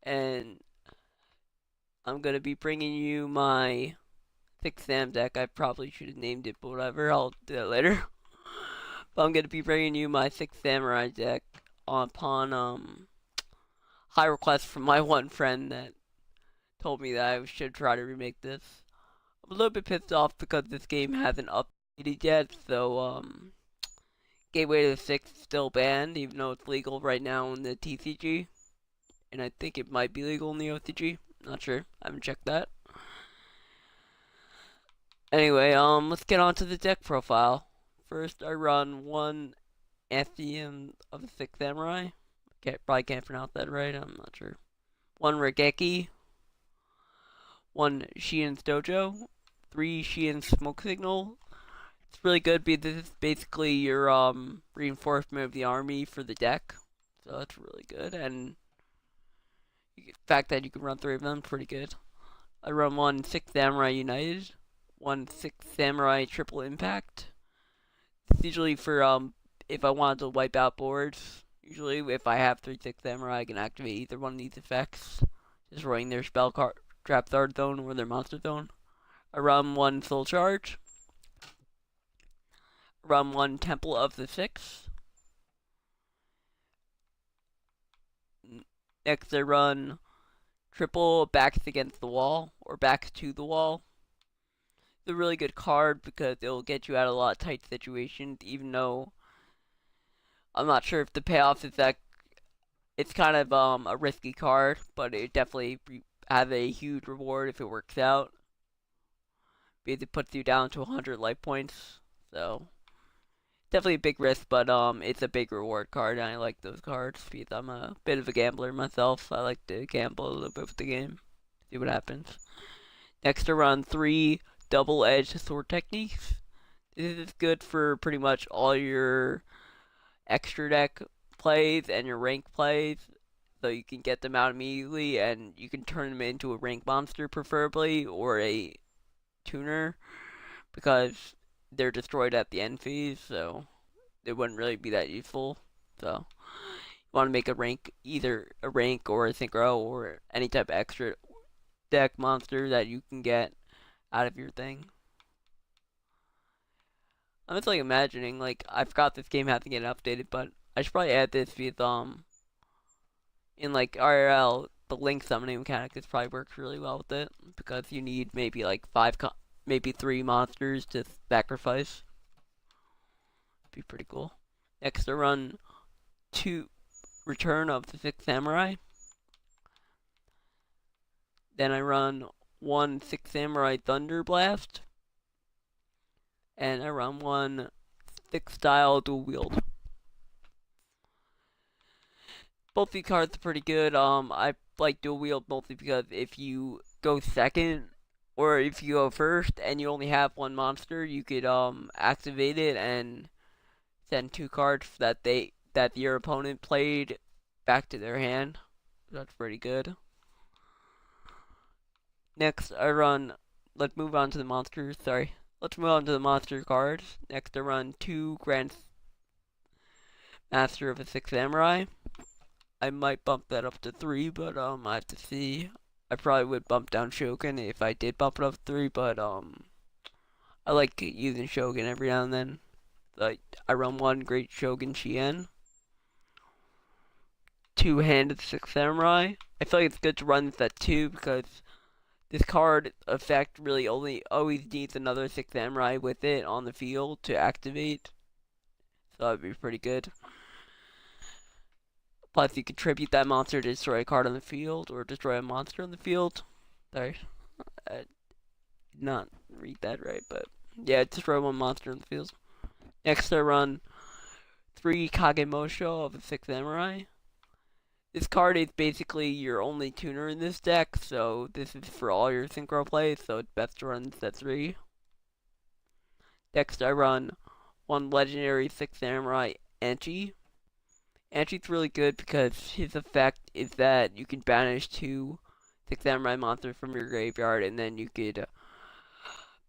and I'm gonna be bringing you my 6th Sam deck. I probably should have named it, but whatever, I'll do that later. But I'm gonna be bringing you my 6th Samurai deck upon high request from my one friend that told me that I should try to remake this. I'm a little bit pissed off because this game hasn't updated yet, so Gateway to the Six is still banned, even though it's legal right now in the TCG, and I think it might be legal in the OCG. Not sure. I haven't checked that. Anyway, let's get on to the deck profile. First, I run one Atheum of the Sixth Samurai. Probably can't pronounce that right. I'm not sure. One Regeki. One Shien's Dojo. Three Shien's Smoke Signal. It's really good because this is basically your reinforcement of the army for the deck. So that's really good. And the fact that you can run three of them, pretty good. I run one Sixth Samurai United. One Sixth Samurai Triple Impact. It's usually for if I wanted to wipe out boards. Usually, if I have 3/6 Samurai, I can activate either one of these effects, destroying their spell card, trap guard zone, or their monster zone. I run one Soul Charge. Run one Temple of the Six. Next, I run triple Backs Against the Wall, or Backs to the Wall. It's a really good card because it'll get you out of a lot of tight situations, even though I'm not sure if the payoff is that it's kind of a risky card, but it definitely has a huge reward if it works out. Because it puts you down to 100 life points, so definitely a big risk, but it's a big reward card, and I like those cards because I'm a bit of a gambler myself. I like to gamble a little bit with the game, see what happens. Next, to run three double-edged sword techniques. This is good for pretty much all your extra deck plays and your rank plays, so you can get them out immediately and you can turn them into a rank monster preferably, or a tuner, because they're destroyed at the end phase, so they wouldn't really be that useful. So you want to make a rank, either a rank or a synchro or any type of extra deck monster that you can get out of your thing. I'm just like imagining, like, I forgot this game had to get updated, but I should probably add this with in like RL, the link summoning mechanic. This probably works really well with it because you need maybe like maybe three monsters to sacrifice. Be pretty cool. Next, I run two Return of the Sixth Samurai. Then I run one Sixth Samurai Thunder Blast, and I run one Sixth Style Dual Wield. Both these cards are pretty good. I like Dual Wield mostly because if you go second or if you go first and you only have one monster, you could activate it and send two cards that your opponent played back to their hand. That's pretty good. Next, I run. Let's move on to the monsters. Sorry. Let's move on to the monster cards. Next, I run two Grand Master of the Sixth Samurai. I might bump that up to three, but I have to see. I probably would bump down Shogun if I did bump it up to three, but I like using Shogun every now and then. Like, I run one Great Shogun Shien, two-handed Sixth Samurai. I feel like it's good to run this at two because this card effect really only always needs another Sixth Samurai with it on the field to activate. So that'd be pretty good. Plus, you contribute that monster to destroy a card on the field or destroy a monster on the field. Sorry, I did not read that right, but yeah, destroy one monster on the field. Next, I run three Kagemosho of the Sixth Samurai. This card is basically your only tuner in this deck, so this is for all your synchro plays, so it's best to run set 3. Next, I run one legendary Sixth Samurai Anchi. Anchi's really good because his effect is that you can banish two Sixth Samurai monsters from your graveyard, and then you could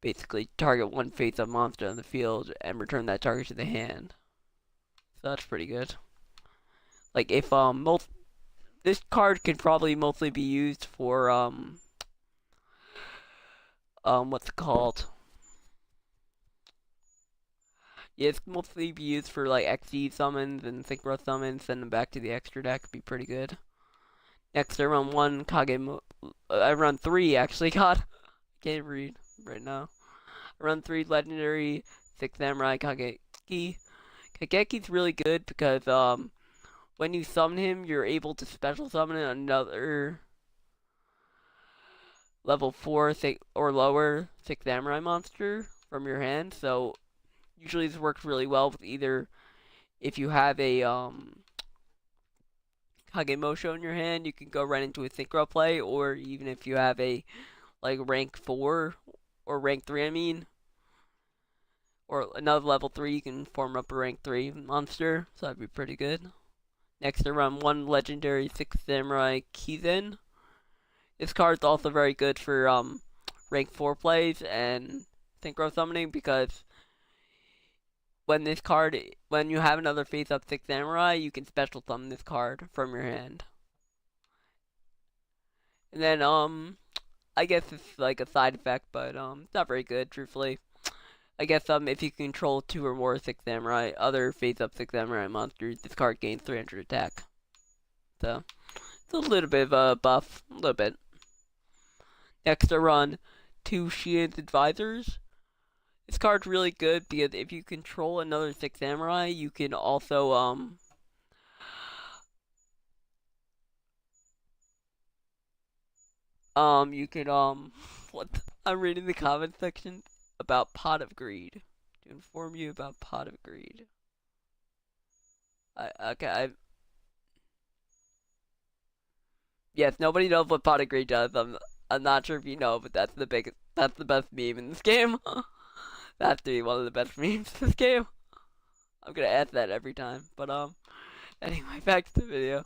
basically target one face-up monster on the field and return that target to the hand. So that's pretty good. Like, if this card can probably mostly be used for what's it called? Yeah, it's mostly be used for like XD summons and synchro summons. Send them back to the extra deck. Be pretty good. Next, I run one Kagemo. I run three actually. God, I can't read right now. I run three legendary 6 samurai Kageki. Kageki's really good because when you summon him, you're able to special summon another level 4 or lower 6 samurai monster from your hand. So usually this works really well with either if you have a Kagemosho in your hand, you can go right into a synchro play, or even if you have a like rank 4 or rank 3, I mean, or another level 3, you can form up a rank 3 monster, so that'd be pretty good. Next, I run one legendary 6 samurai Kizen. This card's also very good for rank 4 plays and synchro summoning because when you have another face up 6 samurai, you can special summon this card from your hand. And then I guess it's like a side effect, but it's not very good, truthfully. I guess if you control 2 or more 6 samurai, other face up 6 samurai monsters, this card gains 300 attack. So it's a little bit of a buff, a little bit. Next, I run 2 Shien's Advisors. This card's really good because if you control another 6 samurai, you can also you can what I'm reading the comment section about Pot of Greed. To inform you about Pot of Greed. Yes, nobody knows what Pot of Greed does. I'm not sure if you know, but that's the best meme in this game. That's to be one of the best memes in this game. I'm gonna ask that every time. But anyway, back to the video.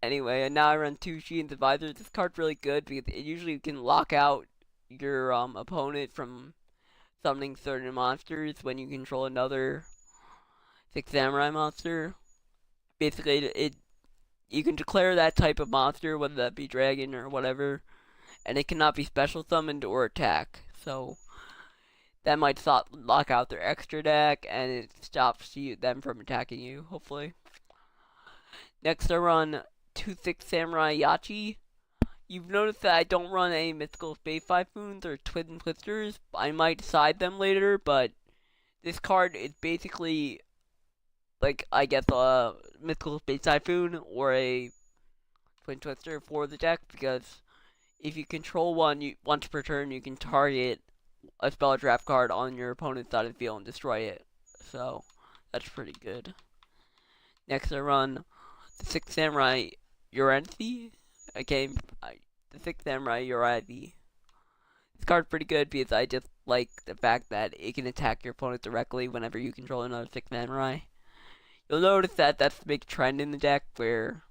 Anyway, and now I run 2 Shien's Advisors. This card's really good because it usually can lock out your opponent from summoning certain monsters when you control another 6 samurai monster. Basically, you can declare that type of monster, whether that be dragon or whatever, and it cannot be special summoned or attack. So that might lock out their extra deck, and it stops them from attacking you, hopefully. Next, I run 2 6 samurai Yachi. You've noticed that I don't run any mythical space typhoons or twin twisters. I might decide them later, but this card is basically like I guess a mythical space typhoon or a twin twister for the deck because if you control one once per turn, you can target a spell draft card on your opponent's side of the field and destroy it. So that's pretty good. Next, I run the 6 samurai Uranthi. The 6 samurai Uriazi. This card's pretty good because I just like the fact that it can attack your opponent directly whenever you control another 6 samurai. You'll notice that that's the big trend in the deck where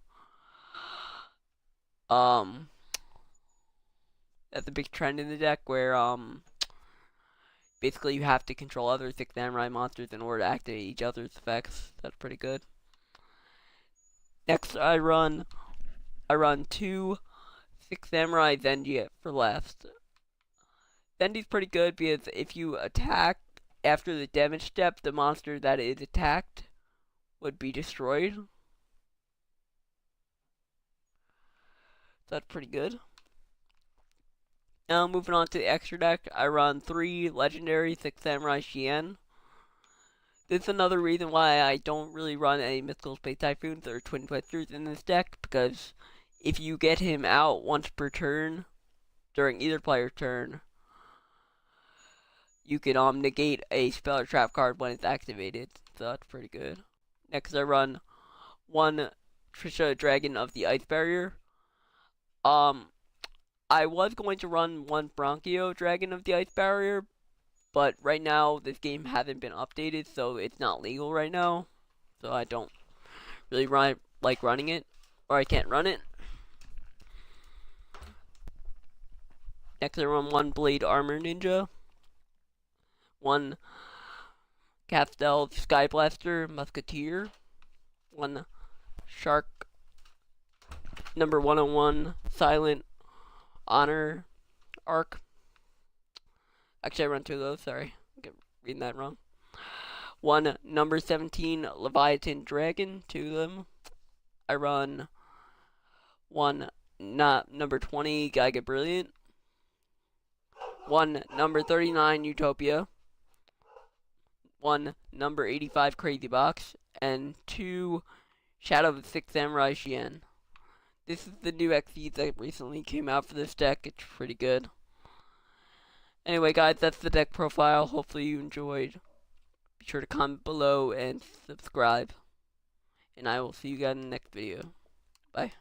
basically you have to control other 6 samurai monsters in order to activate each other's effects. That's pretty good. Next, I run 2 6 samurai Zenji for last. Zenji's pretty good because if you attack after the damage step, the monster that is attacked would be destroyed. So that's pretty good. Now moving on to the extra deck, I run 3 legendary 6 samurai Shien. This is another reason why I don't really run any mythical space typhoons or twin twisters in this deck, because if you get him out once per turn during either player's turn, you can negate a spell or trap card when it's activated. So that's pretty good. Next, I run 1 Trisha Dragon of the Ice Barrier. I was going to run 1 Bronchio Dragon of the Ice Barrier, but right now this game hasn't been updated, so it's not legal right now. So I don't really like running it, or I can't run it. Next, I run 1 Blade Armor Ninja, 1 Castel Skyblaster Musketeer, 1 Shark, number 101, Silent, Honor, Arc. Actually, I run 2 of those, sorry. I'm reading that wrong. 1, number 17, Leviathan Dragon, 2 of them. I run 1, number 20, Giga Brilliant. 1, number 39, Utopia. 1, number 85, Crazy Box. And 2, Shadow of the Six Samurai Shien. This is the new XE that recently came out for this deck. It's pretty good. Anyway, guys, that's the deck profile. Hopefully you enjoyed. Be sure to comment below and subscribe. And I will see you guys in the next video. Bye.